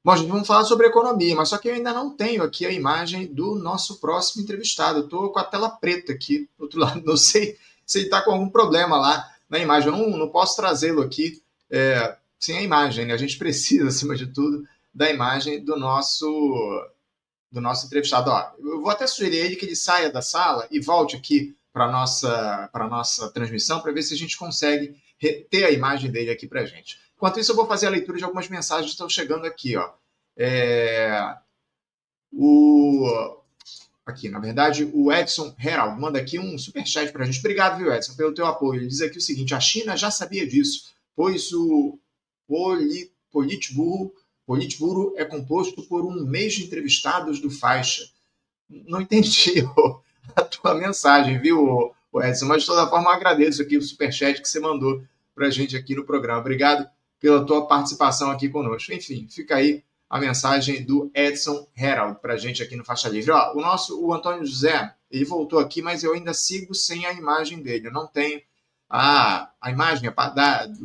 Bom, gente, vamos falar sobre economia, mas só que eu ainda não tenho aqui a imagem do nosso próximo entrevistado. Eu estou com a tela preta aqui do outro lado. Não sei se ele está com algum problema lá na imagem. Eu não posso trazê-lo aqui sem a imagem, né? A gente precisa, acima de tudo, da imagem do nosso entrevistado. Ó, eu vou até sugerir a ele que ele saia da sala e volte aqui para a nossa transmissão para ver se a gente consegue ter a imagem dele aqui para a gente. Enquanto isso, eu vou fazer a leitura de algumas mensagens que estão chegando aqui. Ó. Aqui, na verdade, o Edson Herald manda aqui um superchat para a gente. Obrigado, viu, Edson, pelo teu apoio. Ele diz aqui o seguinte: a China já sabia disso, pois o Politburo é composto por um mês de entrevistados do Faixa. Não entendi a tua mensagem, viu, Edson? Mas, de toda forma, eu agradeço aqui o superchat que você mandou para a gente aqui no programa. Obrigado pela tua participação aqui conosco. Enfim, fica aí a mensagem do Edson Herald para a gente aqui no Faixa Livre. Ó, o Antônio José, ele voltou aqui, mas eu ainda sigo sem a imagem dele. Eu não tenho a imagem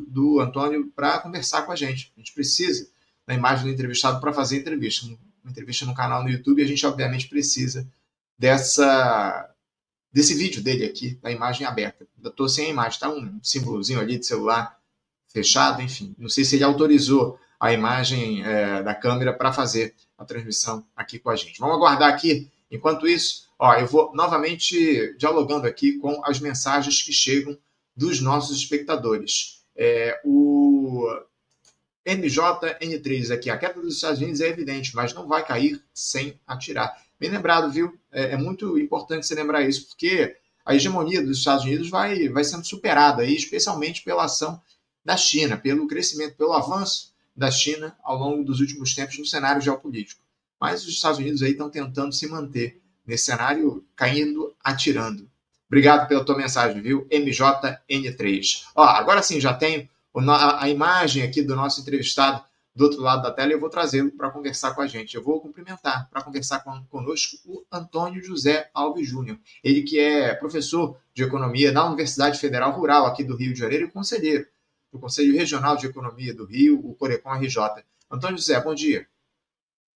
do Antônio para conversar com a gente. A gente precisa da imagem do entrevistado para fazer entrevista. Uma entrevista no canal no YouTube, a gente obviamente precisa desse vídeo dele aqui, da imagem aberta. Eu estou sem a imagem, tá um símbolozinho ali de celular fechado, enfim. Não sei se ele autorizou a imagem da câmera para fazer a transmissão aqui com a gente. Vamos aguardar aqui. Enquanto isso, ó, eu vou novamente dialogando aqui com as mensagens que chegam dos nossos espectadores. O MJN3 aqui, a queda dos Estados Unidos é evidente, mas não vai cair sem atirar. Bem lembrado, viu? É muito importante você lembrar isso, porque a hegemonia dos Estados Unidos vai sendo superada, aí, especialmente pela ação da China, pelo crescimento, pelo avanço da China ao longo dos últimos tempos no cenário geopolítico. Mas os Estados Unidos aí estão tentando se manter nesse cenário, caindo, atirando. Obrigado pela tua mensagem, viu? MJN3. Ó, agora sim, já tenho a imagem aqui do nosso entrevistado do outro lado da tela e eu vou trazê-lo para conversar com a gente. Eu vou cumprimentar, para conversar conosco, o Antônio José Alves Júnior. Ele que é professor de Economia na Universidade Federal Rural aqui do Rio de Janeiro e conselheiro do Conselho Regional de Economia do Rio, o Corecon RJ. Antônio José, bom dia.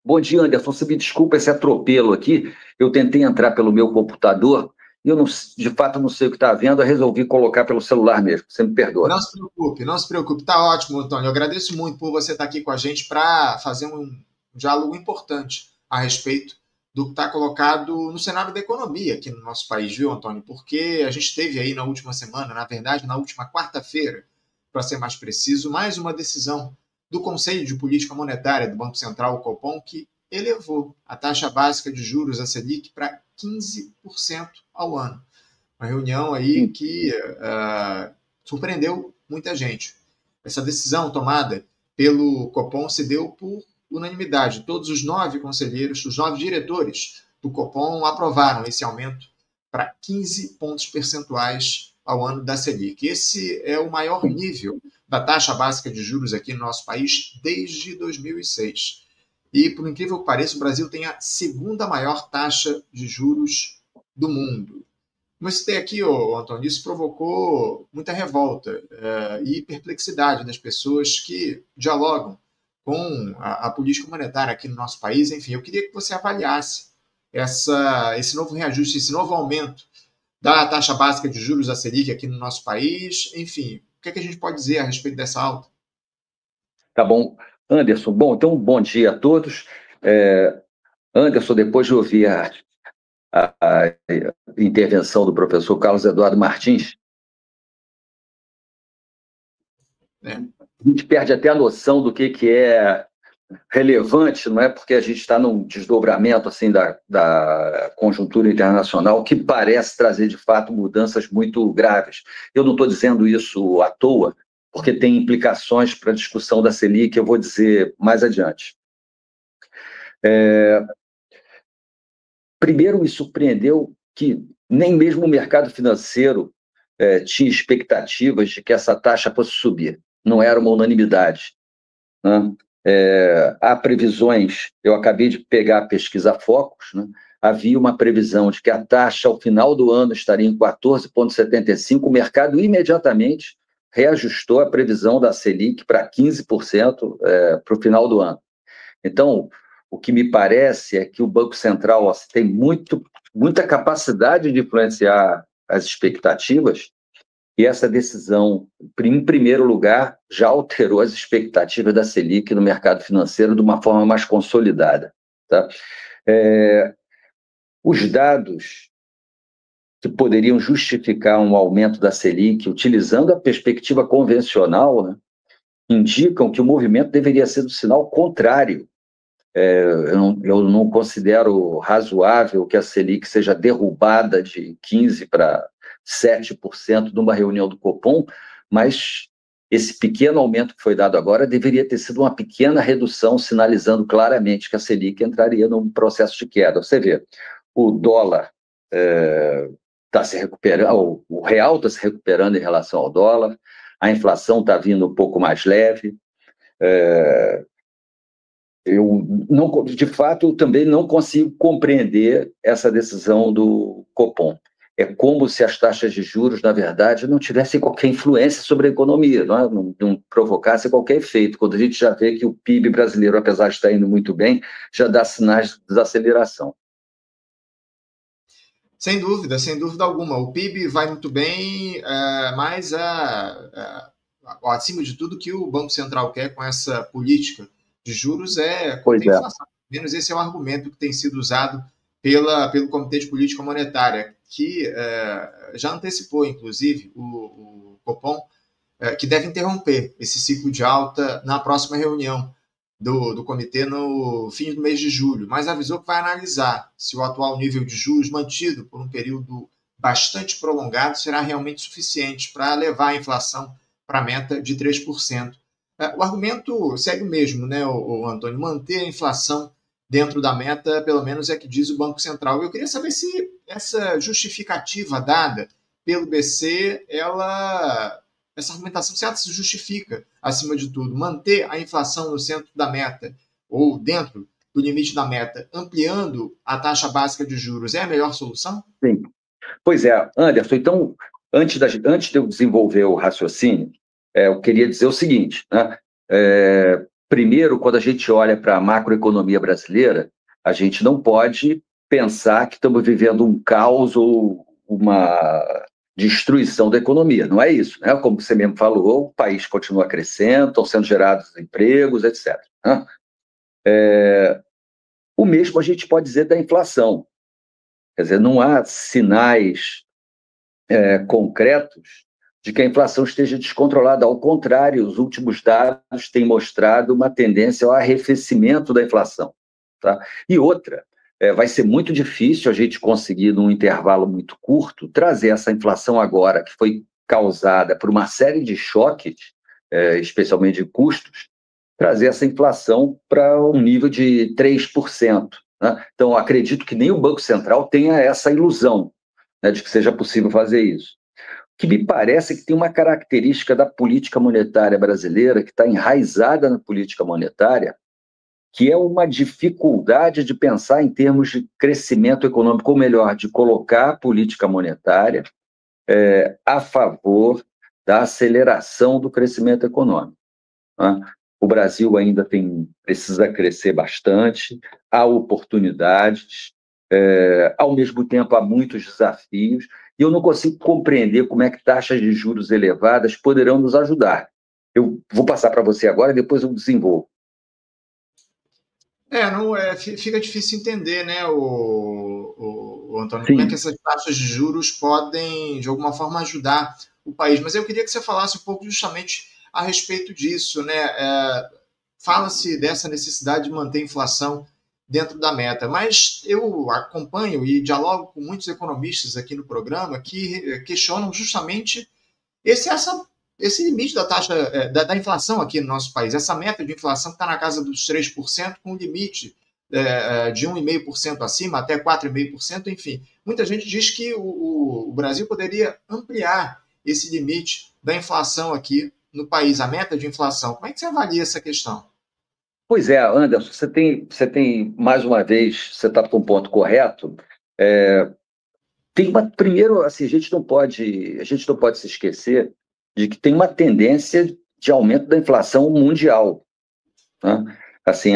Bom dia, Anderson. Você me desculpa esse atropelo aqui. Eu tentei entrar pelo meu computador e eu, de fato, não sei o que está havendo. Eu resolvi colocar pelo celular mesmo. Você me perdoa. Não se preocupe, não se preocupe. Está ótimo, Antônio. Eu agradeço muito por você estar aqui com a gente para fazer um diálogo importante a respeito do que está colocado no cenário da economia aqui no nosso país, viu, Antônio? Porque a gente teve aí na última semana, na verdade, na última quarta-feira, para ser mais preciso, mais uma decisão do Conselho de Política Monetária do Banco Central, o Copom, que elevou a taxa básica de juros, a Selic, para 15% ao ano. Uma reunião aí que surpreendeu muita gente. Essa decisão tomada pelo Copom se deu por unanimidade. Todos os 9 conselheiros, os 9 diretores do Copom aprovaram esse aumento para 15 pontos percentuais ao ano da Selic. Esse é o maior nível da taxa básica de juros aqui no nosso país desde 2006. E, por incrível que pareça, o Brasil tem a segunda maior taxa de juros do mundo. Como eu citei aqui, Antônio, isso provocou muita revolta e perplexidade das pessoas que dialogam com a política monetária aqui no nosso país. Enfim, eu queria que você avaliasse esse novo reajuste, esse novo aumento da taxa básica de juros da Selic aqui no nosso país. Enfim, o que a gente pode dizer a respeito dessa alta? Tá bom. Anderson, bom, então bom dia a todos. Anderson, depois de ouvir a intervenção do professor Carlos Eduardo Martins, a gente perde até a noção do que é relevante, não é? Porque a gente está num desdobramento assim da conjuntura internacional que parece trazer, de fato, mudanças muito graves. Eu não estou dizendo isso à toa, porque tem implicações para a discussão da Selic, que eu vou dizer mais adiante. Primeiro, me surpreendeu que nem mesmo o mercado financeiro tinha expectativas de que essa taxa fosse subir. Não era uma unanimidade, né? Há previsões, eu acabei de pegar a pesquisa Focus, né? Havia uma previsão de que a taxa ao final do ano estaria em 14,75%, o mercado imediatamente reajustou a previsão da Selic para 15% para o final do ano. Então, o que me parece é que o Banco Central tem muita capacidade de influenciar as expectativas, e essa decisão, em primeiro lugar, já alterou as expectativas da Selic no mercado financeiro de uma forma mais consolidada. Tá? Os dados que poderiam justificar um aumento da Selic, utilizando a perspectiva convencional, né, indicam que o movimento deveria ser do sinal contrário. Eu não considero razoável que a Selic seja derrubada de 15% para 7% numa reunião do Copom, mas esse pequeno aumento que foi dado agora deveria ter sido uma pequena redução, sinalizando claramente que a Selic entraria num processo de queda. Você vê, o dólar está se recuperando, o real está se recuperando em relação ao dólar, a inflação está vindo um pouco mais leve. De fato, eu também não consigo compreender essa decisão do Copom. É como se as taxas de juros, na verdade, não tivessem qualquer influência sobre a economia, não provocasse qualquer efeito, quando a gente já vê que o PIB brasileiro, apesar de estar indo muito bem, já dá sinais de desaceleração. Sem dúvida alguma. O PIB vai muito bem, mas acima de tudo, o que o Banco Central quer com essa política de juros é conter a inflação. Pelo menos esse é o argumento que tem sido usado pelo Comitê de Política Monetária, que já antecipou, inclusive, o Copom, que deve interromper esse ciclo de alta na próxima reunião do comitê no fim do mês de julho, mas avisou que vai analisar se o atual nível de juros mantido por um período bastante prolongado será realmente suficiente para levar a inflação para a meta de 3%. O argumento segue o mesmo, né, Antônio? Manter a inflação dentro da meta, pelo menos é o que diz o Banco Central. Eu queria saber se essa justificativa dada pelo BC, essa argumentação certa se justifica, acima de tudo. Manter a inflação no centro da meta, ou dentro do limite da meta, ampliando a taxa básica de juros, é a melhor solução? Sim. Pois é, Anderson, então, antes de eu desenvolver o raciocínio, eu queria dizer o seguinte, né? Primeiro, quando a gente olha para a macroeconomia brasileira, a gente não pode pensar que estamos vivendo um caos ou uma destruição da economia. Não é isso, né? Como você mesmo falou, o país continua crescendo, estão sendo gerados empregos, etc. Né? O mesmo a gente pode dizer da inflação. Quer dizer, não há sinais concretos de que a inflação esteja descontrolada. Ao contrário, os últimos dados têm mostrado uma tendência ao arrefecimento da inflação. Tá? E outra, vai ser muito difícil a gente conseguir, num intervalo muito curto, trazer essa inflação agora, que foi causada por uma série de choques, especialmente de custos, trazer essa inflação para um nível de 3%. Né? Então, acredito que nem o Banco Central tenha essa ilusão, né, de que seja possível fazer isso. O que me parece é que tem uma característica da política monetária brasileira, que está enraizada na política monetária, que é uma dificuldade de pensar em termos de crescimento econômico, ou melhor, de colocar a política monetária a favor da aceleração do crescimento econômico. Né? O Brasil ainda precisa crescer bastante, há oportunidades, ao mesmo tempo há muitos desafios, e eu não consigo compreender como é que taxas de juros elevadas poderão nos ajudar. Eu vou passar para você agora e depois eu desenvolvo. Fica difícil entender, né, o Antônio, Sim. como é que essas taxas de juros podem, de alguma forma, ajudar o país. Mas eu queria que você falasse um pouco justamente a respeito disso, né? Fala-se dessa necessidade de manter a inflação dentro da meta, mas eu acompanho e dialogo com muitos economistas aqui no programa que questionam justamente esse limite da taxa da inflação aqui no nosso país, essa meta de inflação que está na casa dos 3%, com um limite de 1,5% acima, até 4,5%, enfim. Muita gente diz que o Brasil poderia ampliar esse limite da inflação aqui no país, a meta de inflação. Como é que você avalia essa questão? Pois é, Anderson, você tem mais uma vez, você está com o ponto correto. Primeiro, assim, a gente não pode se esquecer de que tem uma tendência de aumento da inflação mundial. Né? Assim,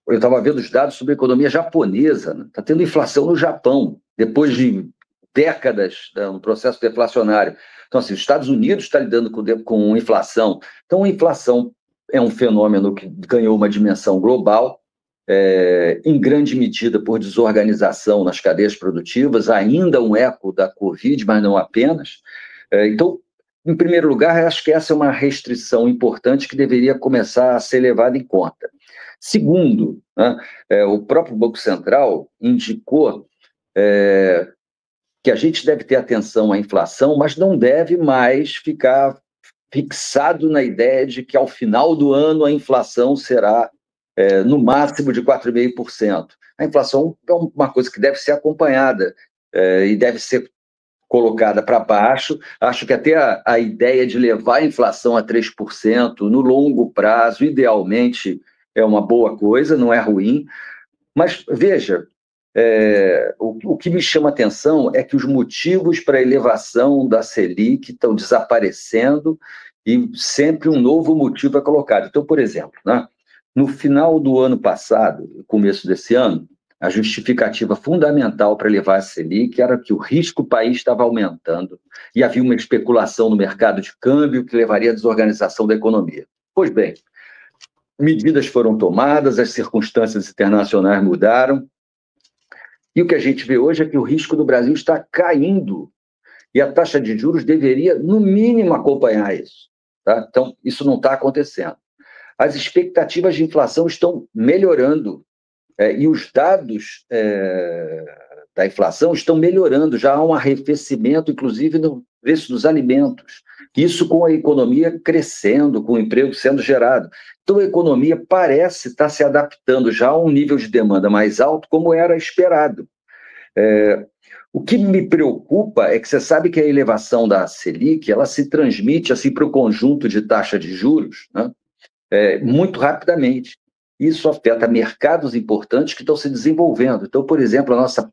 eu estava vendo os dados sobre a economia japonesa, né? Está tendo inflação no Japão, depois de décadas no processo deflacionário. Então, assim, os Estados Unidos está lidando com inflação. Então, a inflação é um fenômeno que ganhou uma dimensão global, em grande medida por desorganização nas cadeias produtivas, ainda um eco da Covid, mas não apenas. Então, em primeiro lugar, acho que essa é uma restrição importante que deveria começar a ser levada em conta. Segundo, né, o próprio Banco Central indicou que a gente deve ter atenção à inflação, mas não deve mais ficar fixado na ideia de que ao final do ano a inflação será no máximo de 4,5%. A inflação é uma coisa que deve ser acompanhada e deve ser colocada para baixo. Acho que até a ideia de levar a inflação a 3% no longo prazo, idealmente, é uma boa coisa, não é ruim. Mas, veja, o que me chama a atenção é que os motivos para a elevação da Selic estão desaparecendo e sempre um novo motivo é colocado. Então, por exemplo, né, no final do ano passado, começo desse ano, a justificativa fundamental para elevar a Selic era que o risco do país estava aumentando e havia uma especulação no mercado de câmbio que levaria à desorganização da economia. Pois bem, medidas foram tomadas, as circunstâncias internacionais mudaram, e o que a gente vê hoje é que o risco do Brasil está caindo, e a taxa de juros deveria, no mínimo, acompanhar isso. Tá? Então, isso não está acontecendo. As expectativas de inflação estão melhorando, e os dados da inflação estão melhorando, já há um arrefecimento, inclusive, no preço dos alimentos. Isso com a economia crescendo, com o emprego sendo gerado. Então, a economia parece estar se adaptando já a um nível de demanda mais alto, como era esperado. O que me preocupa é que você sabe que a elevação da Selic ela se transmite assim, para o conjunto de taxa de juros, né? Muito rapidamente. Isso afeta mercados importantes que estão se desenvolvendo. Então, por exemplo, a nossa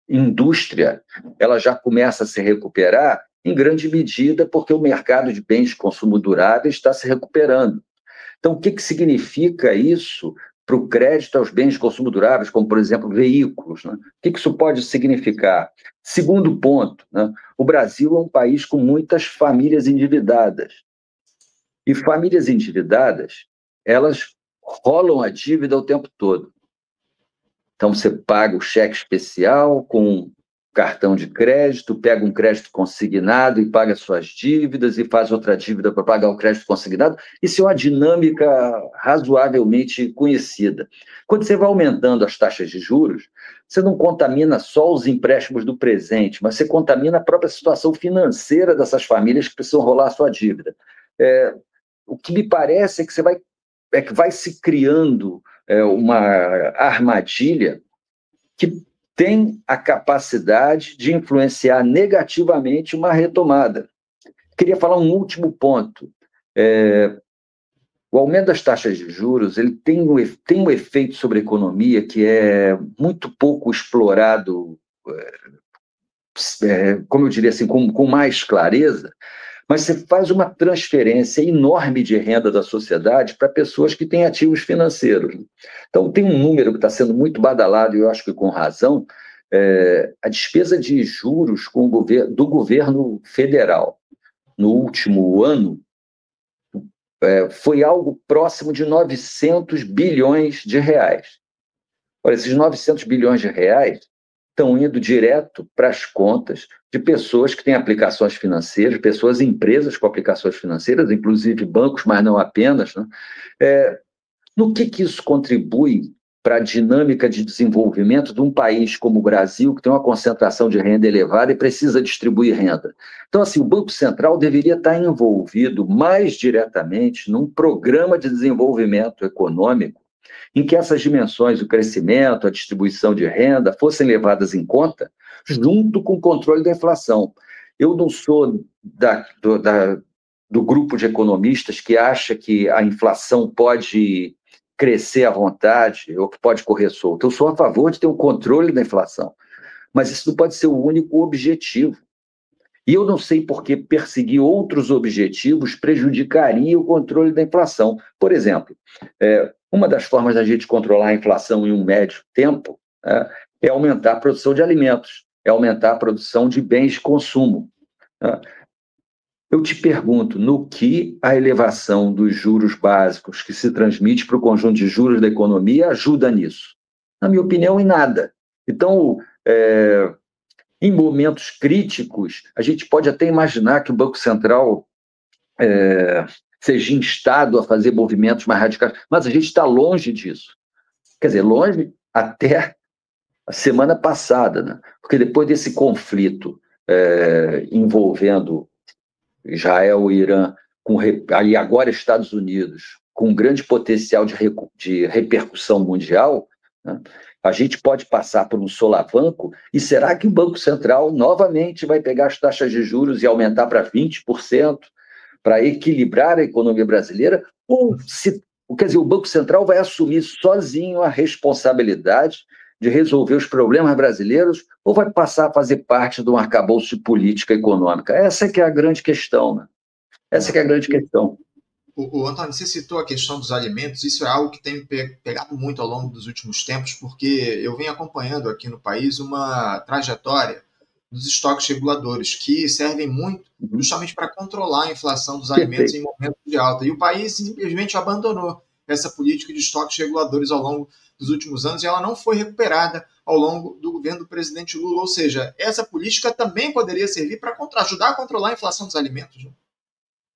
indústria ela já começa a se recuperar em grande medida porque o mercado de bens de consumo duráveis está se recuperando. Então, o que significa isso para o crédito aos bens de consumo duráveis, como, por exemplo, veículos? Né? O que isso pode significar? Segundo ponto, né? O Brasil é um país com muitas famílias endividadas. E famílias endividadas, elas rolam a dívida o tempo todo. Então, você paga o cheque especial com cartão de crédito, pega um crédito consignado e paga suas dívidas e faz outra dívida para pagar o crédito consignado. Isso é uma dinâmica razoavelmente conhecida. Quando você vai aumentando as taxas de juros, você não contamina só os empréstimos do presente, mas você contamina a própria situação financeira dessas famílias que precisam rolar a sua dívida. O que me parece é que vai se criando uma armadilha que tem a capacidade de influenciar negativamente uma retomada. Queria falar um último ponto. O aumento das taxas de juros ele tem um efeito sobre a economia que é muito pouco explorado, como eu diria assim, com mais clareza, mas você faz uma transferência enorme de renda da sociedade para pessoas que têm ativos financeiros. Então, tem um número que está sendo muito badalado, e eu acho que com razão, a despesa de juros do governo federal no último ano foi algo próximo de 900 bilhões de reais. Olha, esses 900 bilhões de reais estão indo direto para as contas de pessoas que têm aplicações financeiras, empresas com aplicações financeiras, inclusive bancos, mas não apenas. Né? No que isso contribui para a dinâmica de desenvolvimento de um país como o Brasil, que tem uma concentração de renda elevada e precisa distribuir renda? Então, assim, o Banco Central deveria estar envolvido mais diretamente num programa de desenvolvimento econômico em que essas dimensões, o crescimento, a distribuição de renda, fossem levadas em conta junto com o controle da inflação. Eu não sou do grupo de economistas que acha que a inflação pode crescer à vontade ou que pode correr solto. Eu sou a favor de ter um controle da inflação, mas isso não pode ser o único objetivo. E eu não sei por que perseguir outros objetivos prejudicaria o controle da inflação. Por exemplo, uma das formas da gente controlar a inflação em um médio tempo é aumentar a produção de alimentos, é aumentar a produção de bens de consumo. Eu te pergunto, no que a elevação dos juros básicos que se transmite para o conjunto de juros da economia ajuda nisso? Na minha opinião, em nada. Então, em momentos críticos, a gente pode até imaginar que o Banco Central seja instado a fazer movimentos mais radicais, mas a gente está longe disso. Quer dizer, longe até a semana passada, né? Porque depois desse conflito envolvendo Israel e Irã, e agora Estados Unidos, com um grande potencial de repercussão mundial, né? A gente pode passar por um solavanco, e será que o Banco Central novamente vai pegar as taxas de juros e aumentar para 20% para equilibrar a economia brasileira? Quer dizer, o Banco Central vai assumir sozinho a responsabilidade de resolver os problemas brasileiros ou vai passar a fazer parte de um arcabouço de política econômica? Essa que é a grande questão, né? Essa que é a grande questão. Antônio, você citou a questão dos alimentos, isso é algo que tem pegado muito ao longo dos últimos tempos, porque eu venho acompanhando aqui no país uma trajetória dos estoques reguladores, que servem muito justamente para controlar a inflação dos alimentos em momentos de alta. E o país simplesmente abandonou essa política de estoques reguladores ao longo dos últimos anos e ela não foi recuperada ao longo do governo do presidente Lula. Ou seja, essa política também poderia servir para ajudar a controlar a inflação dos alimentos. Né?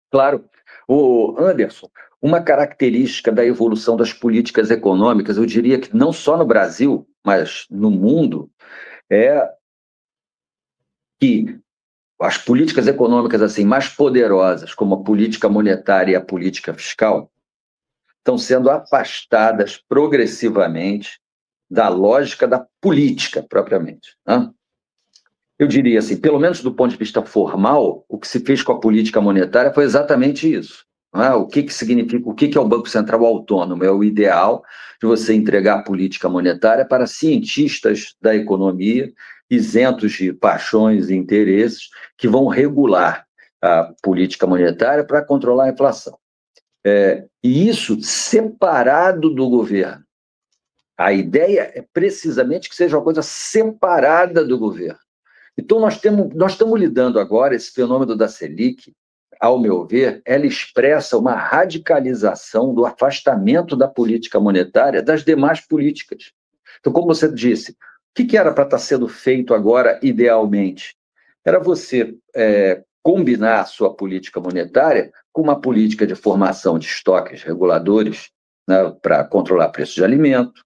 Claro. O Anderson, uma característica da evolução das políticas econômicas, eu diria que não só no Brasil, mas no mundo, é que as políticas econômicas assim mais poderosas, como a política monetária e a política fiscal, estão sendo afastadas progressivamente da lógica da política propriamente. Né? Eu diria assim, pelo menos do ponto de vista formal, o que se fez com a política monetária foi exatamente isso. O que significa, o que é o Banco Central autônomo? É o ideal de você entregar a política monetária para cientistas da economia, isentos de paixões e interesses, que vão regular a política monetária para controlar a inflação. E isso separado do governo. A ideia é precisamente que seja uma coisa separada do governo. Então, nós estamos lidando agora, esse fenômeno da Selic, ao meu ver, ela expressa uma radicalização do afastamento da política monetária das demais políticas. Então, como você disse, o que era para estar sendo feito agora, idealmente? Era você combinar a sua política monetária com uma política de formação de estoques reguladores, né, para controlar preços de alimento,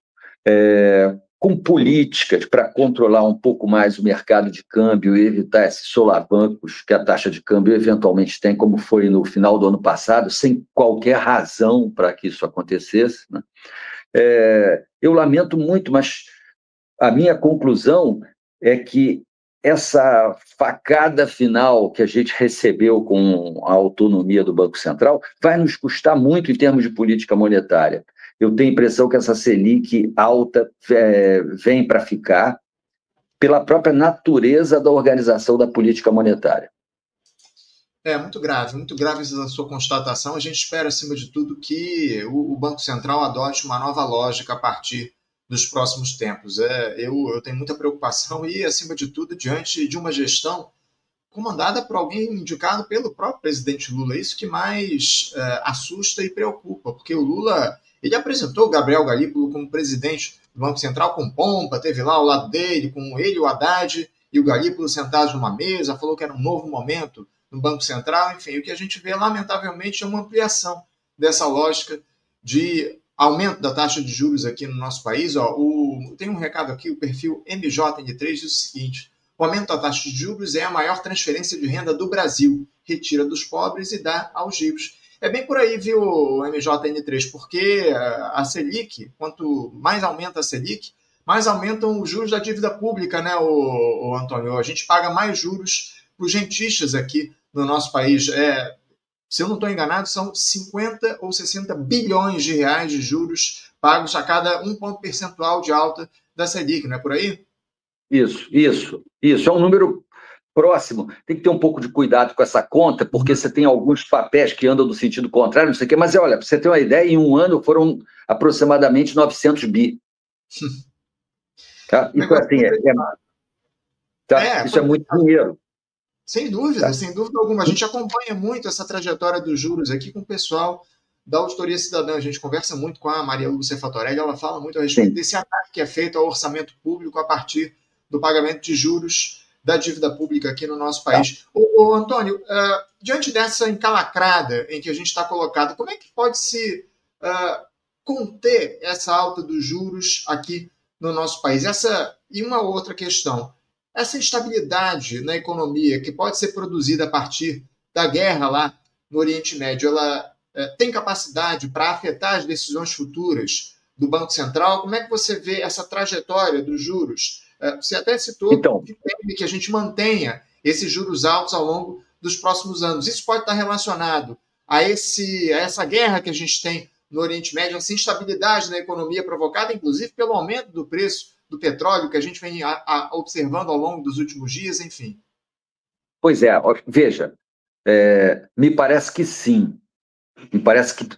com políticas para controlar um pouco mais o mercado de câmbio e evitar esses solavancos que a taxa de câmbio eventualmente tem, como foi no final do ano passado, sem qualquer razão para que isso acontecesse. Né? Eu lamento muito, mas a minha conclusão é que essa facada final que a gente recebeu com a autonomia do Banco Central vai nos custar muito em termos de política monetária. Eu tenho a impressão que essa Selic alta vem para ficar pela própria natureza da organização da política monetária. Muito grave essa sua constatação. A gente espera, acima de tudo, que o Banco Central adote uma nova lógica a partir dos próximos tempos. Eu tenho muita preocupação e, acima de tudo, diante de uma gestão comandada por alguém indicado pelo próprio presidente Lula. Isso que mais assusta e preocupa, porque o Lula... Ele apresentou o Gabriel Galípolo como presidente do Banco Central com pompa, teve lá ao lado dele, com ele, o Haddad e o Galípolo sentados numa mesa, falou que era um novo momento no Banco Central. Enfim, o que a gente vê, lamentavelmente, é uma ampliação dessa lógica de aumento da taxa de juros aqui no nosso país. Tem um recado aqui, o perfil MJN3 diz o seguinte: o aumento da taxa de juros é a maior transferência de renda do Brasil, retira dos pobres e dá aos ricos. É bem por aí, viu, MJN3, porque a Selic, quanto mais aumenta a Selic, mais aumentam os juros da dívida pública, né, o Antônio? A gente paga mais juros para os rentistas aqui no nosso país. Se eu não estou enganado, são 50 ou 60 bilhões de reais de juros pagos a cada 1 ponto percentual de alta da Selic, não é por aí? Isso. É um número próximo, tem que ter um pouco de cuidado com essa conta, porque você tem alguns papéis que andam no sentido contrário, não sei o quê, mas olha, para você ter uma ideia, em um ano foram aproximadamente 900 bi. Tá? Isso, assim, isso é muito dinheiro. Sem dúvida, sem dúvida alguma. A gente acompanha muito essa trajetória dos juros aqui com o pessoal da Auditoria Cidadã. A gente conversa muito com a Maria Lúcia Fatorelli, ela fala muito a respeito desse ataque que é feito ao orçamento público a partir do pagamento de juros da dívida pública aqui no nosso país. Ô, Antônio, diante dessa encalacrada em que a gente está colocado, como é que pode se conter essa alta dos juros aqui no nosso país? E uma outra questão, essa instabilidade na economia que pode ser produzida a partir da guerra lá no Oriente Médio, ela tem capacidade para afetar as decisões futuras do Banco Central? Como é que você vê essa trajetória dos juros? Você até citou que teme que a gente mantenha esses juros altos ao longo dos próximos anos. Isso pode estar relacionado a essa guerra que a gente tem no Oriente Médio, essa instabilidade na economia provocada, inclusive, pelo aumento do preço do petróleo que a gente vem observando ao longo dos últimos dias, enfim. Pois é, veja, me parece que sim. Me parece que,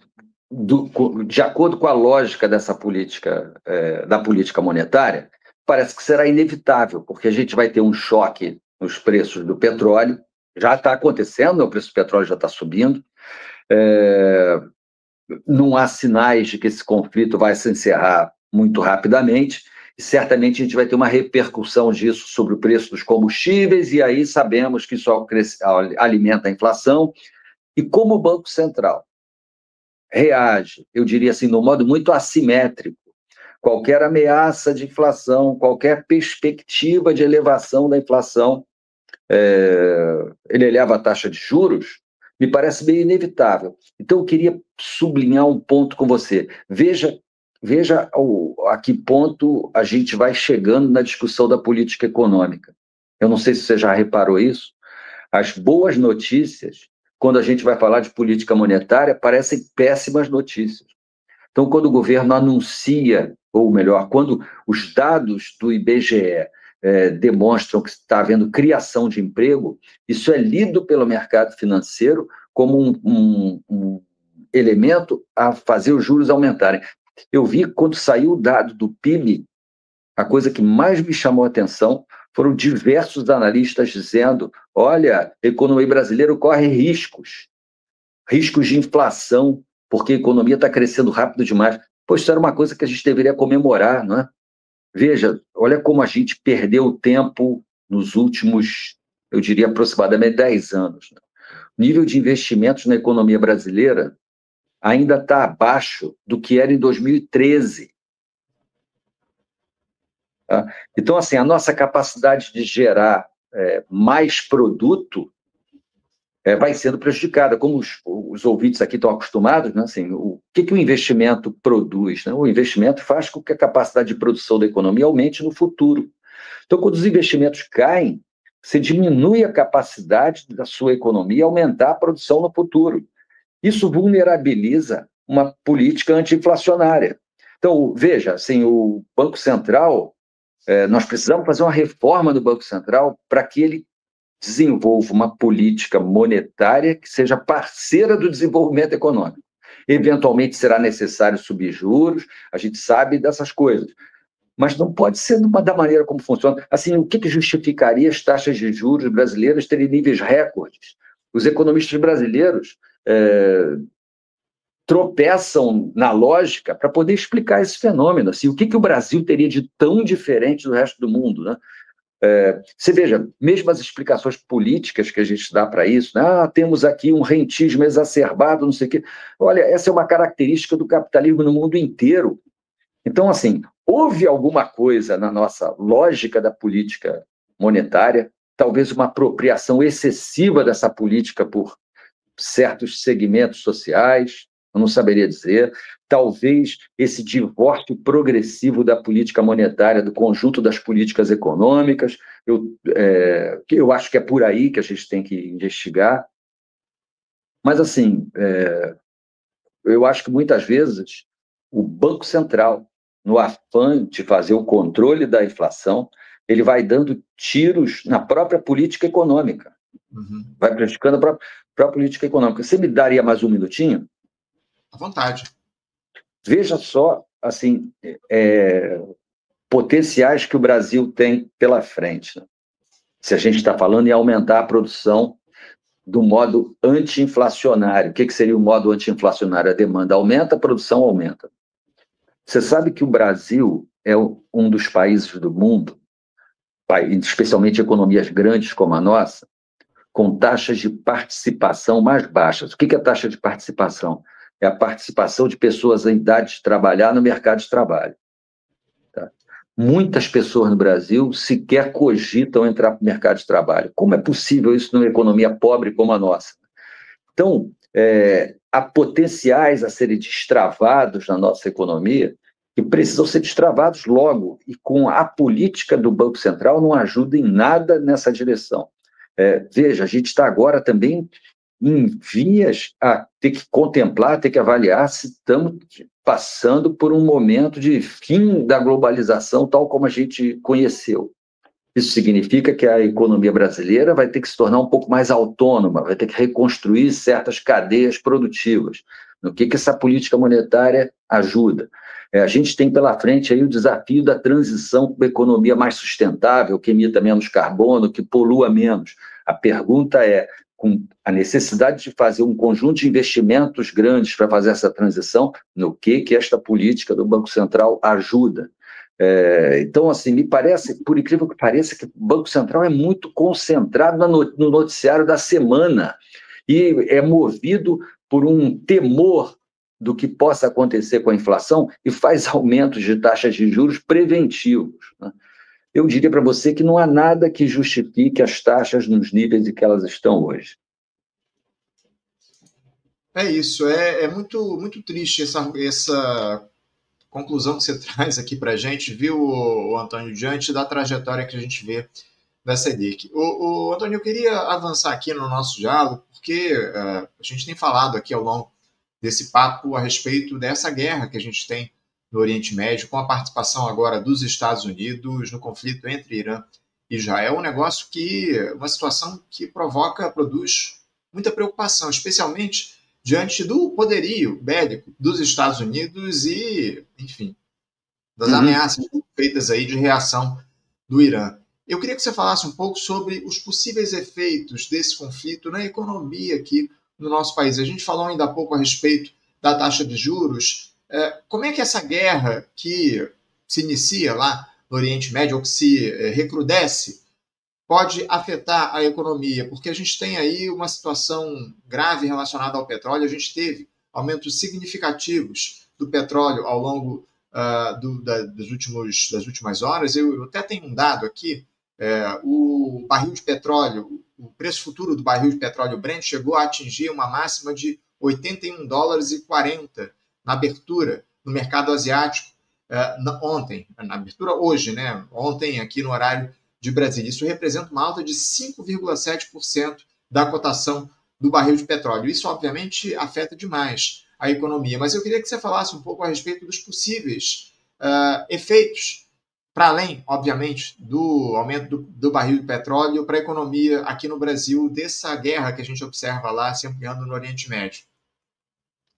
de acordo com a lógica dessa política, da política monetária, parece que será inevitável, porque a gente vai ter um choque nos preços do petróleo, já está acontecendo, o preço do petróleo já está subindo, não há sinais de que esse conflito vai se encerrar muito rapidamente, e certamente a gente vai ter uma repercussão disso sobre o preço dos combustíveis, e aí sabemos que isso alimenta a inflação, e como o Banco Central reage, eu diria assim, de um modo muito assimétrico, qualquer ameaça de inflação, qualquer perspectiva de elevação da inflação, ele eleva a taxa de juros, me parece meio inevitável. Então, eu queria sublinhar um ponto com você. Veja a que ponto a gente vai chegando na discussão da política econômica. Eu não sei se você já reparou isso. As boas notícias, quando a gente vai falar de política monetária, parecem péssimas notícias. Então, quando o governo anuncia, ou melhor, quando os dados do IBGE demonstram que está havendo criação de emprego, isso é lido pelo mercado financeiro como um elemento a fazer os juros aumentarem. Eu vi, quando saiu o dado do PIB, a coisa que mais me chamou a atenção foram diversos analistas dizendo: olha, a economia brasileira corre riscos de inflação, porque a economia está crescendo rápido demais. Pois isso era uma coisa que a gente deveria comemorar, não é? Veja, olha como a gente perdeu tempo nos últimos, eu diria, aproximadamente 10 anos. O nível de investimentos na economia brasileira ainda está abaixo do que era em 2013. Tá? Então, assim, a nossa capacidade de gerar mais produto vai sendo prejudicada. Como os ouvintes aqui estão acostumados, né? Assim, o que o investimento produz? Né? O investimento faz com que a capacidade de produção da economia aumente no futuro. Então, quando os investimentos caem, você diminui a capacidade da sua economia aumentar a produção no futuro. Isso vulnerabiliza uma política anti-inflacionária. Então, veja, assim, o Banco Central, nós precisamos fazer uma reforma do Banco Central para que ele desenvolva uma política monetária que seja parceira do desenvolvimento econômico. Eventualmente será necessário subir juros, a gente sabe dessas coisas, mas não pode ser da maneira como funciona. Assim, o que justificaria as taxas de juros brasileiras terem níveis recordes? Os economistas brasileiros tropeçam na lógica para poder explicar esse fenômeno. Assim, o que o Brasil teria de tão diferente do resto do mundo, né? Você veja, mesmo as explicações políticas que a gente dá para isso, né? Temos aqui um rentismo exacerbado, não sei o quê. Olha, essa é uma característica do capitalismo no mundo inteiro. Então, assim, houve alguma coisa na nossa lógica da política monetária, talvez uma apropriação excessiva dessa política por certos segmentos sociais, eu não saberia dizer, talvez esse divórcio progressivo da política monetária, do conjunto das políticas econômicas, eu acho que é por aí que a gente tem que investigar. Mas, assim, eu acho que muitas vezes o Banco Central, no afã de fazer o controle da inflação, ele vai dando tiros na própria política econômica. Vai prejudicando a própria política econômica. Você me daria mais um minutinho? À vontade. Veja só, assim, potenciais que o Brasil tem pela frente, né? Se a gente está falando em aumentar a produção do modo anti-inflacionário. O que seria o modo anti-inflacionário? A demanda aumenta, a produção aumenta. Você sabe que o Brasil é um dos países do mundo, especialmente economias grandes como a nossa, com taxas de participação mais baixas. O que é taxa de participação? É a participação de pessoas em idade de trabalhar no mercado de trabalho. Tá? Muitas pessoas no Brasil sequer cogitam entrar para o mercado de trabalho. Como é possível isso numa economia pobre como a nossa? Então, há potenciais a serem destravados na nossa economia que precisam ser destravados logo, e com a política do Banco Central não ajuda em nada nessa direção. Veja, a gente está agora também em vias a ter que contemplar, ter que avaliar se estamos passando por um momento de fim da globalização tal como a gente conheceu. Isso significa que a economia brasileira vai ter que se tornar um pouco mais autônoma, vai ter que reconstruir certas cadeias produtivas. No que essa política monetária ajuda? A gente tem pela frente aí o desafio da transição para uma economia mais sustentável, que emita menos carbono, que polua menos. A pergunta é, com a necessidade de fazer um conjunto de investimentos grandes para fazer essa transição, no que esta política do Banco Central ajuda? Então, assim, me parece, por incrível que pareça, que o Banco Central é muito concentrado no noticiário da semana e é movido por um temor do que possa acontecer com a inflação e faz aumentos de taxas de juros preventivos, né? Eu diria para você que não há nada que justifique as taxas nos níveis em que elas estão hoje. É isso, é muito, muito triste essa conclusão que você traz aqui para a gente, viu, Antônio, diante da trajetória que a gente vê da Selic. Antônio, eu queria avançar aqui no nosso diálogo, porque a gente tem falado aqui ao longo desse papo a respeito dessa guerra que a gente tem no Oriente Médio, com a participação agora dos Estados Unidos no conflito entre Irã e Israel, uma situação que produz muita preocupação, especialmente diante do poderio bélico dos Estados Unidos e, enfim, das ameaças feitas aí de reação do Irã. Eu queria que você falasse um pouco sobre os possíveis efeitos desse conflito na economia aqui no nosso país. A gente falou ainda há pouco a respeito da taxa de juros. Como é que essa guerra que se inicia lá no Oriente Médio, ou que se recrudesce, pode afetar a economia? Porque a gente tem aí uma situação grave relacionada ao petróleo. A gente teve aumentos significativos do petróleo ao longo das últimas horas. Eu até tenho um dado aqui. O barril de petróleo, o preço futuro do barril de petróleo Brent chegou a atingir uma máxima de $81,40 na abertura no mercado asiático ontem, na abertura hoje, né? Ontem aqui no horário de Brasília. Isso representa uma alta de 5,7% da cotação do barril de petróleo. Isso, obviamente, afeta demais a economia. Mas eu queria que você falasse um pouco a respeito dos possíveis efeitos, para além, obviamente, do aumento do barril de petróleo para a economia aqui no Brasil, dessa guerra que a gente observa lá se ampliando no Oriente Médio.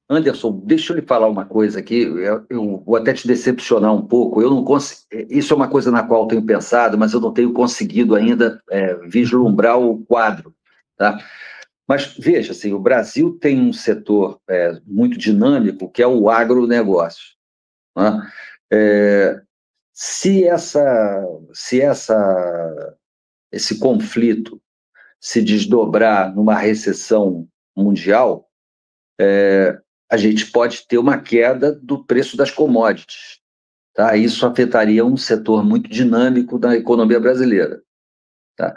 Anderson, deixa eu lhe falar uma coisa aqui, eu vou até te decepcionar um pouco. Eu não isso é uma coisa na qual eu tenho pensado, mas eu não tenho conseguido ainda vislumbrar o quadro, tá? Mas veja, assim, o Brasil tem um setor muito dinâmico, que é o agronegócio, né? Se esse conflito se desdobrar numa recessão mundial, a gente pode ter uma queda do preço das commodities, tá? Isso afetaria um setor muito dinâmico da economia brasileira, tá?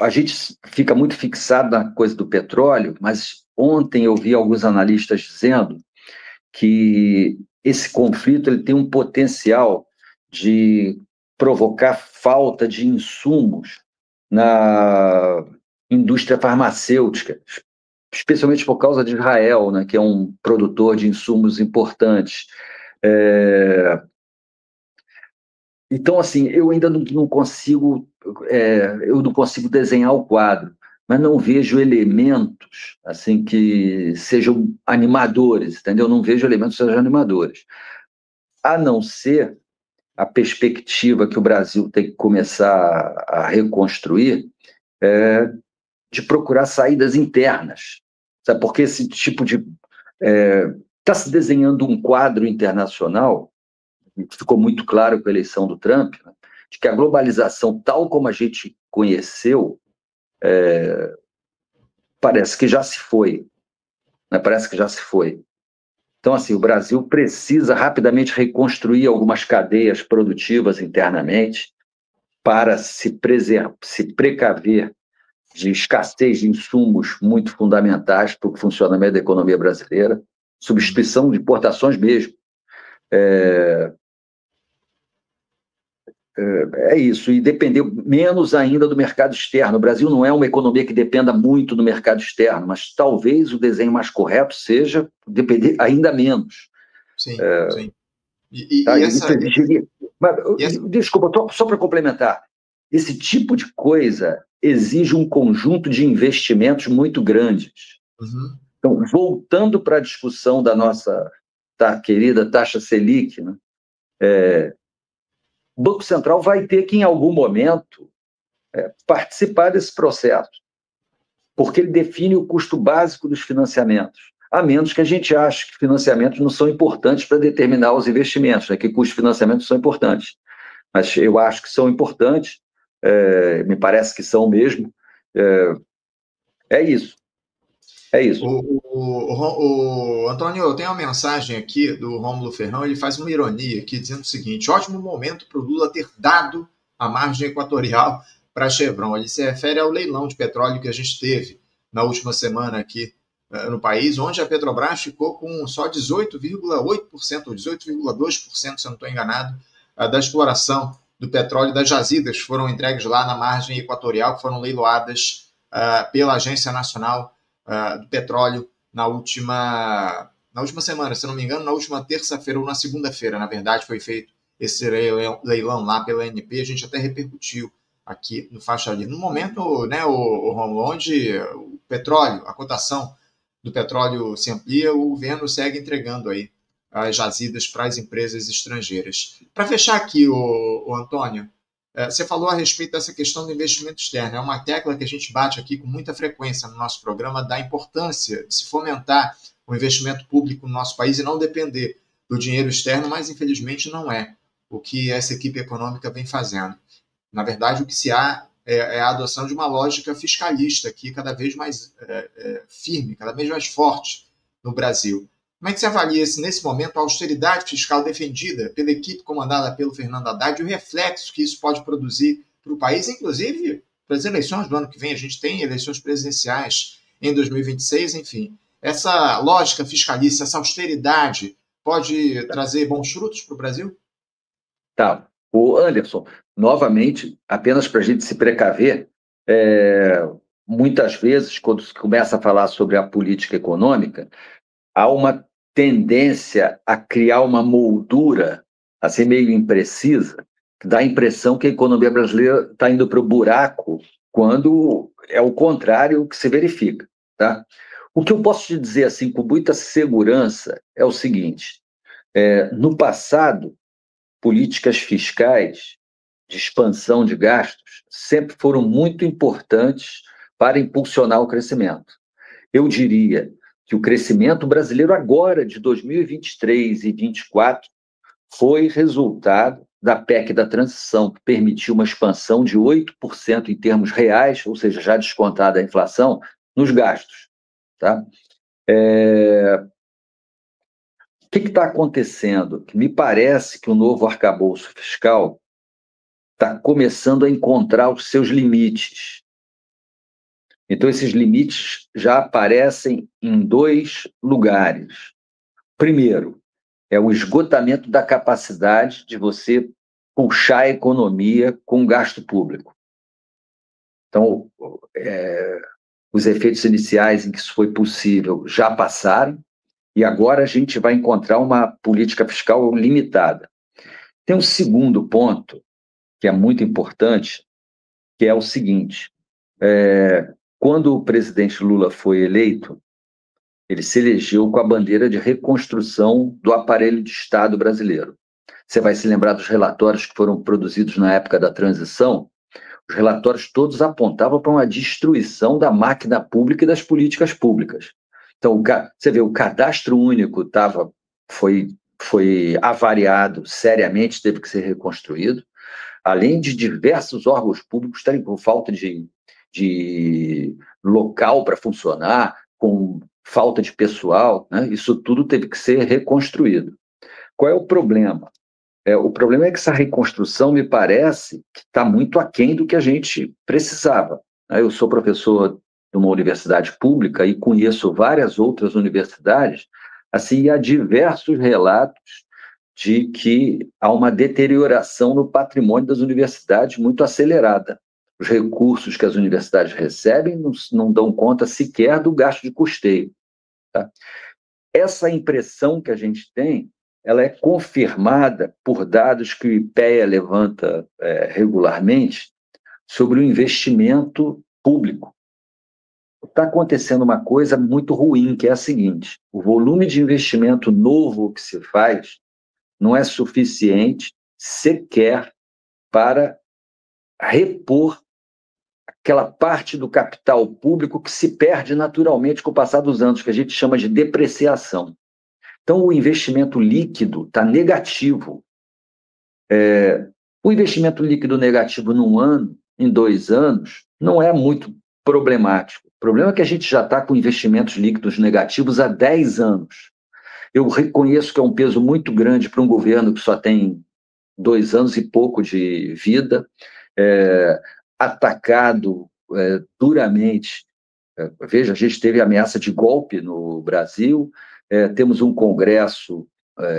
A gente fica muito fixado na coisa do petróleo, mas ontem eu vi alguns analistas dizendo que esse conflito ele tem um potencial de provocar falta de insumos na indústria farmacêutica, especialmente por causa de Israel, né, que é um produtor de insumos importantes. Então, assim, eu ainda não consigo, eu não consigo desenhar o quadro, mas não vejo elementos assim que sejam animadores, entendeu? Não vejo elementos que sejam animadores, a não ser a perspectiva que o Brasil tem que começar a reconstruir, de procurar saídas internas, sabe? Porque esse tipo de está se desenhando um quadro internacional, ficou muito claro com a eleição do Trump, né, de que a globalização, tal como a gente conheceu, parece que já se foi. Né? Parece que já se foi. Então, assim, o Brasil precisa rapidamente reconstruir algumas cadeias produtivas internamente para se precaver de escassez de insumos muito fundamentais para o funcionamento da economia brasileira, substituição de importações mesmo. É isso, e depender menos ainda do mercado externo. O Brasil não é uma economia que dependa muito do mercado externo, mas talvez o desenho mais correto seja depender ainda menos. Sim, sim. Tá? E Isso exigiria. Mas, essa... desculpa, só para complementar. Esse tipo de coisa exige um conjunto de investimentos muito grandes. Uhum. Então, voltando para a discussão da nossa querida taxa Selic, né? O Banco Central vai ter que, em algum momento, participar desse processo, porque ele define o custo básico dos financiamentos, a menos que a gente ache que financiamentos não são importantes para determinar os investimentos, né? Que custos de financiamento são importantes. Mas eu acho que são importantes, me parece que são mesmo. É isso. É isso. Antônio, eu tenho uma mensagem aqui do Rômulo Ferrão, ele faz uma ironia aqui, dizendo o seguinte: ótimo momento para o Lula ter dado a margem equatorial para a Chevron. Ele se refere ao leilão de petróleo que a gente teve na última semana aqui no país, onde a Petrobras ficou com só 18,8% ou 18,2%, se eu não estou enganado, da exploração do petróleo das jazidas que foram entregues lá na margem equatorial, que foram leiloadas pela Agência Nacional do Petróleo na última semana, se não me engano, na última terça-feira ou na segunda-feira, na verdade, foi feito esse leilão lá pela ANP, a gente até repercutiu aqui no Faixa Livre. No momento, né, o Romulo, onde o petróleo, a cotação do petróleo se amplia, o governo segue entregando aí as jazidas para as empresas estrangeiras. Para fechar aqui, o Antônio, você falou a respeito dessa questão do investimento externo. É uma tecla que a gente bate aqui com muita frequência no nosso programa, da importância de se fomentar o investimento público no nosso país e não depender do dinheiro externo, mas infelizmente não é o que essa equipe econômica vem fazendo. Na verdade, o que se há é a adoção de uma lógica fiscalista aqui cada vez mais firme, cada vez mais forte no Brasil. Como é que você avalia, nesse momento, a austeridade fiscal defendida pela equipe comandada pelo Fernando Haddad e o reflexo que isso pode produzir para o país, inclusive para as eleições do ano que vem? A gente tem eleições presidenciais em 2026, enfim. Essa lógica fiscalista, essa austeridade, pode trazer bons frutos para o Brasil? Tá. O Anderson, novamente, apenas para a gente se precaver, muitas vezes, quando se começa a falar sobre a política econômica, há uma tendência a criar uma moldura, assim, meio imprecisa, que dá a impressão que a economia brasileira está indo para o buraco, quando é o contrário que se verifica. Tá? O que eu posso te dizer assim, com muita segurança é o seguinte: no passado, políticas fiscais de expansão de gastos sempre foram muito importantes para impulsionar o crescimento. Eu diria que o crescimento brasileiro agora, de 2023 e 2024, foi resultado da PEC da transição, que permitiu uma expansão de 8% em termos reais, ou seja, já descontada a inflação, nos gastos. Tá? O que está acontecendo? Me parece que o novo arcabouço fiscal está começando a encontrar os seus limites. Então, esses limites já aparecem em dois lugares. Primeiro, é o esgotamento da capacidade de você puxar a economia com gasto público. Então, os efeitos iniciais em que isso foi possível já passaram, e agora a gente vai encontrar uma política fiscal limitada. Tem um segundo ponto, que é muito importante, que é o seguinte: quando o presidente Lula foi eleito, ele se elegeu com a bandeira de reconstrução do aparelho de Estado brasileiro. Você vai se lembrar dos relatórios que foram produzidos na época da transição. Os relatórios todos apontavam para uma destruição da máquina pública e das políticas públicas. Então, você vê, o cadastro único foi avariado seriamente, teve que ser reconstruído, além de diversos órgãos públicos estarem com falta de local para funcionar, com falta de pessoal, né? Isso tudo teve que ser reconstruído. Qual é o problema? O problema é que essa reconstrução me parece que está muito aquém do que a gente precisava. Eu sou professor de uma universidade pública e conheço várias outras universidades, assim, há diversos relatos de que há uma deterioração no patrimônio das universidades muito acelerada. Os recursos que as universidades recebem não dão conta sequer do gasto de custeio. Tá? Essa impressão que a gente tem, ela é confirmada por dados que o IPEA levanta regularmente sobre o investimento público. Está acontecendo uma coisa muito ruim, que é a seguinte: o volume de investimento novo que se faz não é suficiente sequer para repor aquela parte do capital público que se perde naturalmente com o passar dos anos, que a gente chama de depreciação. Então, o investimento líquido está negativo. O investimento líquido negativo num ano, em 2 anos, não é muito problemático. O problema é que a gente já está com investimentos líquidos negativos há 10 anos. Eu reconheço que é um peso muito grande para um governo que só tem 2 anos e pouco de vida, atacado duramente. Veja, a gente teve ameaça de golpe no Brasil, temos um Congresso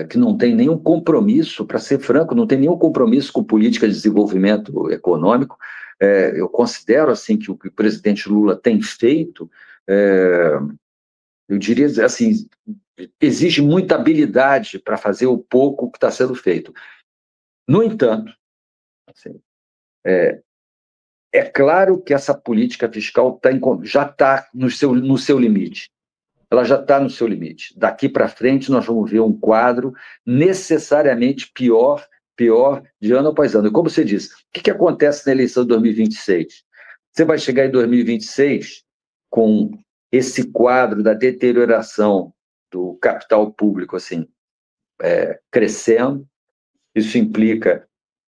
que não tem nenhum compromisso, para ser franco, não tem nenhum compromisso com política de desenvolvimento econômico. Eu considero assim que o que o presidente Lula tem feito, eu diria assim, exige muita habilidade para fazer o pouco que está sendo feito. No entanto, assim, é claro que essa política fiscal já está no seu limite. Ela já está no seu limite. Daqui para frente, nós vamos ver um quadro necessariamente pior de ano após ano. E como você disse, o que acontece na eleição de 2026? Você vai chegar em 2026 com esse quadro da deterioração do capital público assim, crescendo. Isso implica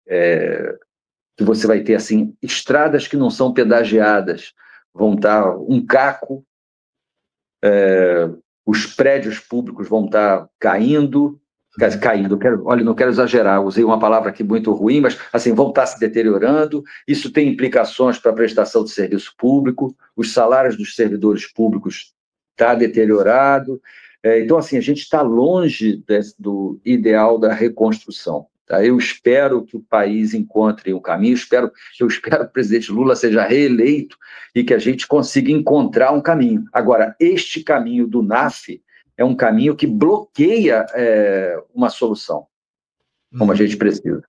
que você vai ter assim, estradas que não são pedagiadas, vão estar um caco, os prédios públicos vão estar caindo, não quero exagerar, usei uma palavra aqui muito ruim, mas assim, vão estar se deteriorando. Isso tem implicações para a prestação de serviço público, os salários dos servidores públicos estão deteriorados. Então, assim, a gente está longe do ideal da reconstrução. Tá? Eu espero que o país encontre um caminho, eu espero que o presidente Lula seja reeleito e que a gente consiga encontrar um caminho. Agora, este caminho do NAF é um caminho que bloqueia uma solução, como a gente precisa.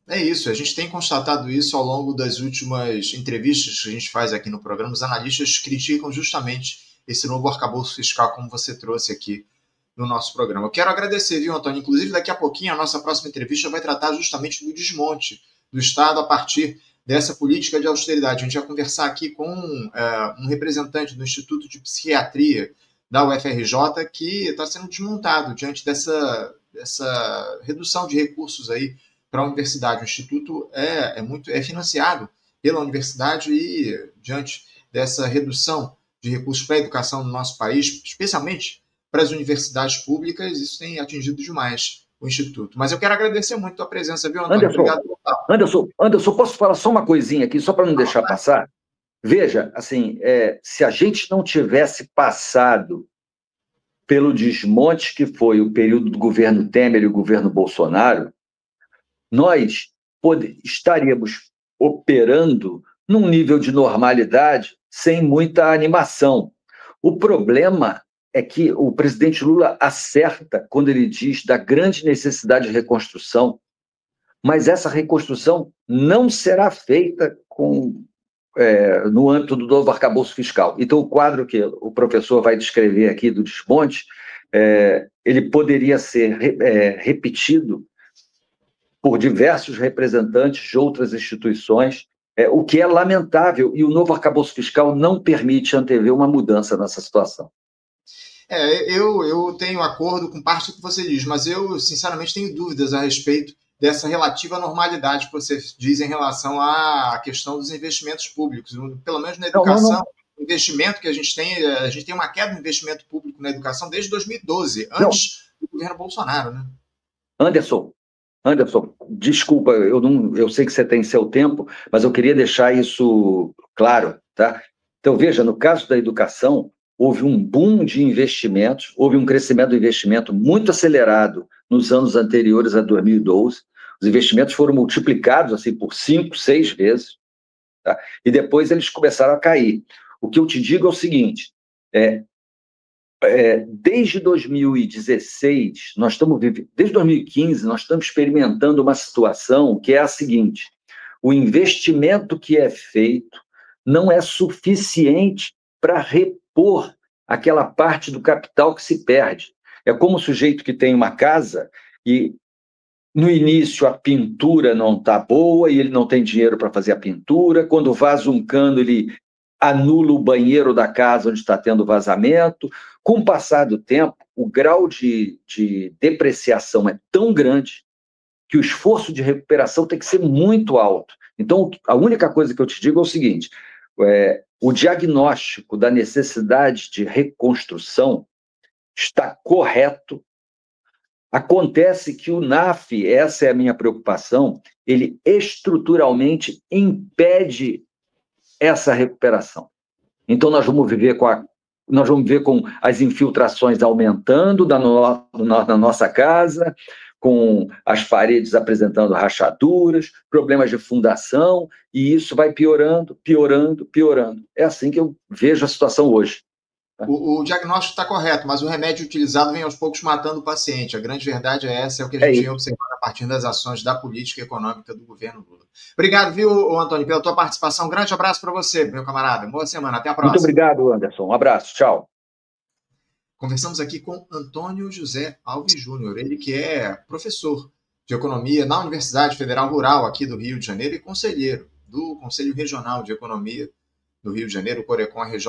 É isso, a gente tem constatado isso ao longo das últimas entrevistas que a gente faz aqui no programa. Os analistas criticam justamente esse novo arcabouço fiscal, como você trouxe aqui no nosso programa. Eu quero agradecer, viu, Antônio? Inclusive, daqui a pouquinho, a nossa próxima entrevista vai tratar justamente do desmonte do Estado a partir dessa política de austeridade. A gente vai conversar aqui com um representante do Instituto de Psiquiatria da UFRJ que está sendo desmontado diante dessa redução de recursos aí para a universidade. O Instituto é financiado pela universidade e, diante dessa redução de recursos para a educação no nosso país, especialmente para as universidades públicas, isso tem atingido demais o Instituto. Mas eu quero agradecer muito a tua presença, viu, Antônio? Obrigado. Anderson, posso falar só uma coisinha aqui, só para não deixar passar? Veja, assim, se a gente não tivesse passado pelo desmonte que foi o período do governo Temer e o governo Bolsonaro, nós estaríamos operando num nível de normalidade sem muita animação. O problema é que o presidente Lula acerta quando ele diz da grande necessidade de reconstrução. mas essa reconstrução não será feita no âmbito do novo arcabouço fiscal. Então, o quadro que o professor vai descrever aqui do desmonte, ele poderia ser repetido por diversos representantes de outras instituições, o que é lamentável, e o novo arcabouço fiscal não permite antever uma mudança nessa situação. Eu tenho acordo com parte do que você diz, mas eu, sinceramente, tenho dúvidas a respeito dessa relativa normalidade que você diz em relação à questão dos investimentos públicos. Pelo menos na educação, o investimento que a gente tem uma queda no investimento público na educação desde 2012, antes do governo Bolsonaro, né? Anderson, desculpa, eu sei que você tem seu tempo, mas eu queria deixar isso claro, tá? Então, veja, no caso da educação, houve um boom de investimentos, houve um crescimento do investimento muito acelerado nos anos anteriores a 2012. Os investimentos foram multiplicados assim, por 5, 6 vezes, tá? E depois eles começaram a cair. O que eu te digo é o seguinte, desde 2016, desde 2015, nós estamos experimentando uma situação que é a seguinte: o investimento que é feito não é suficiente para repor aquela parte do capital que se perde. É como o sujeito que tem uma casa e, no início, a pintura não está boa e ele não tem dinheiro para fazer a pintura. Quando vaza um cano, ele anula o banheiro da casa onde está tendo vazamento. Com o passar do tempo, o grau de depreciação é tão grande que o esforço de recuperação tem que ser muito alto. Então, a única coisa que eu te digo é o seguinte: o diagnóstico da necessidade de reconstrução está correto. Acontece que o NAF, essa é a minha preocupação, ele estruturalmente impede essa recuperação. Então, nós vamos ver com as infiltrações aumentando na nossa casa, com as paredes apresentando rachaduras, problemas de fundação, e isso vai piorando, piorando, piorando. É assim que eu vejo a situação hoje. O diagnóstico está correto, mas o remédio utilizado vem aos poucos matando o paciente. A grande verdade é essa, é o que a gente vem observando a partir das ações da política econômica do governo Lula. Obrigado, viu, Antônio, pela tua participação. Um grande abraço para você, meu camarada. Boa semana, até a próxima. Muito obrigado, Anderson. Um abraço, tchau. Conversamos aqui com Antônio José Alves Júnior, ele que é professor de economia na Universidade Federal Rural aqui do Rio de Janeiro e conselheiro do Conselho Regional de Economia do Rio de Janeiro, o Corecon RJ,